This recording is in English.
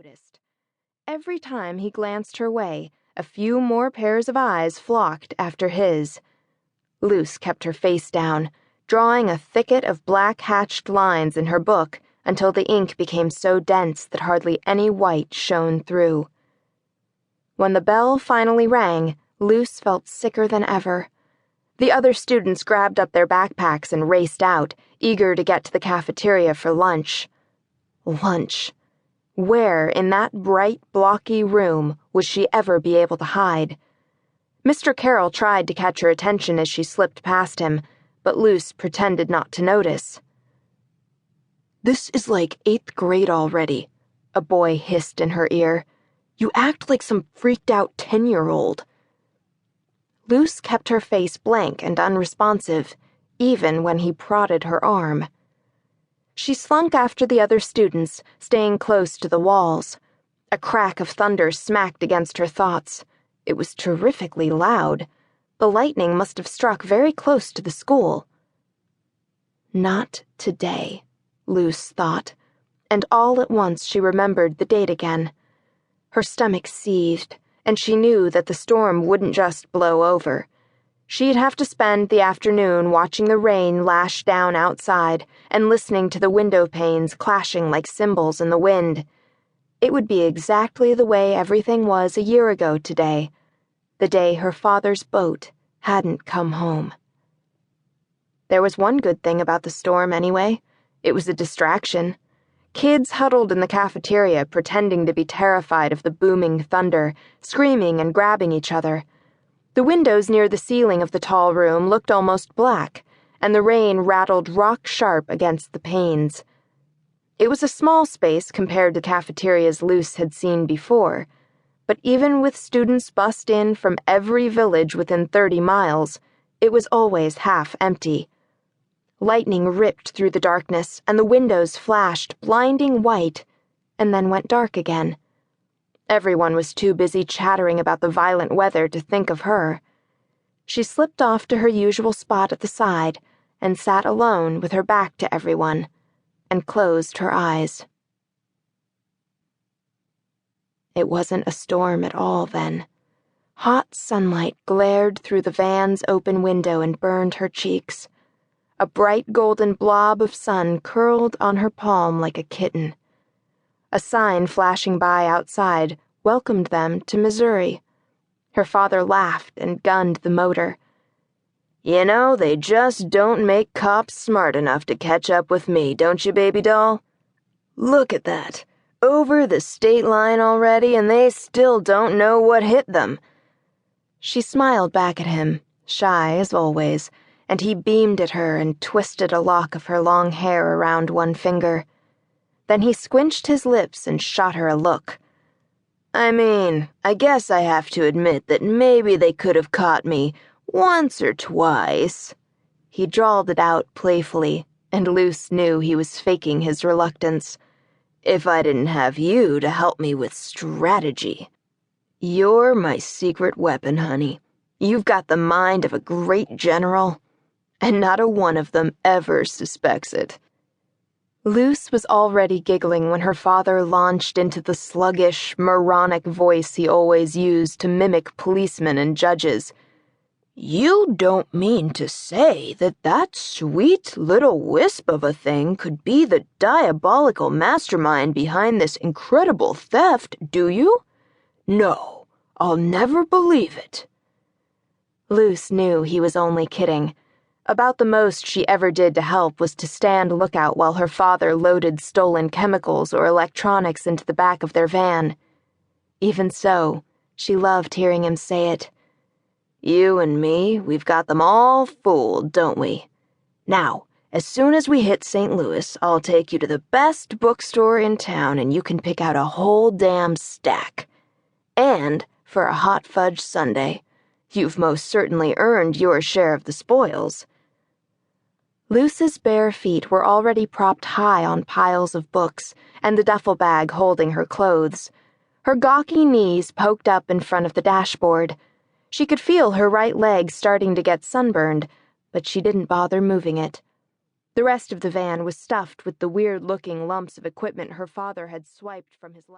noticed. Every time he glanced her way, a few more pairs of eyes flocked after his. Luce kept her face down, drawing a thicket of black hatched lines in her book until the ink became so dense that hardly any white shone through. When the bell finally rang, Luce felt sicker than ever. The other students grabbed up their backpacks and raced out, eager to get to the cafeteria for lunch. Lunch. Where, in that bright, blocky room, would she ever be able to hide? Mr. Carroll tried to catch her attention as she slipped past him, but Luce pretended not to notice. "This is like 8th grade already," a boy hissed in her ear. "You act like some freaked-out 10-year-old. Luce kept her face blank and unresponsive, even when he prodded her arm. She slunk after the other students, staying close to the walls. A crack of thunder smacked against her thoughts. It was terrifically loud. The lightning must have struck very close to the school. Not today, Luce thought, and all at once she remembered the date again. Her stomach seethed, and she knew that the storm wouldn't just blow over. She'd have to spend the afternoon watching the rain lash down outside and listening to the window panes clashing like cymbals in the wind. It would be exactly the way everything was a year ago today, the day her father's boat hadn't come home. There was one good thing about the storm anyway. It was a distraction. Kids huddled in the cafeteria pretending to be terrified of the booming thunder, screaming and grabbing each other. The windows near the ceiling of the tall room looked almost black, and the rain rattled rock-sharp against the panes. It was a small space compared to cafeterias Luce had seen before, but even with students bussed in from every village within 30 miles, it was always half empty. Lightning ripped through the darkness, and the windows flashed blinding white, and then went dark again. Everyone was too busy chattering about the violent weather to think of her. She slipped off to her usual spot at the side and sat alone with her back to everyone, and closed her eyes. It wasn't a storm at all then. Hot sunlight glared through the van's open window and burned her cheeks. A bright golden blob of sun curled on her palm like a kitten. A sign flashing by outside welcomed them to Missouri. Her father laughed and gunned the motor. "You know, they just don't make cops smart enough to catch up with me, don't you, baby doll? Look at that. Over the state line already, and they still don't know what hit them." She smiled back at him, shy as always, and he beamed at her and twisted a lock of her long hair around one finger. Then he squinched his lips and shot her a look. "I mean, I guess I have to admit that maybe they could have caught me once or twice." He drawled it out playfully, and Luce knew he was faking his reluctance. "If I didn't have you to help me with strategy. You're my secret weapon, honey. You've got the mind of a great general, and not a one of them ever suspects it." Luce was already giggling when her father launched into the sluggish, moronic voice he always used to mimic policemen and judges. "You don't mean to say that sweet little wisp of a thing could be the diabolical mastermind behind this incredible theft, do you? No, I'll never believe it." Luce knew he was only kidding. About the most she ever did to help was to stand lookout while her father loaded stolen chemicals or electronics into the back of their van. Even so, she loved hearing him say it. "You and me, we've got them all fooled, don't we? Now, as soon as we hit St. Louis, I'll take you to the best bookstore in town and you can pick out a whole damn stack. And, for a hot fudge sundae, you've most certainly earned your share of the spoils." Luce's bare feet were already propped high on piles of books and the duffel bag holding her clothes. Her gawky knees poked up in front of the dashboard. She could feel her right leg starting to get sunburned, but she didn't bother moving it. The rest of the van was stuffed with the weird-looking lumps of equipment her father had swiped from his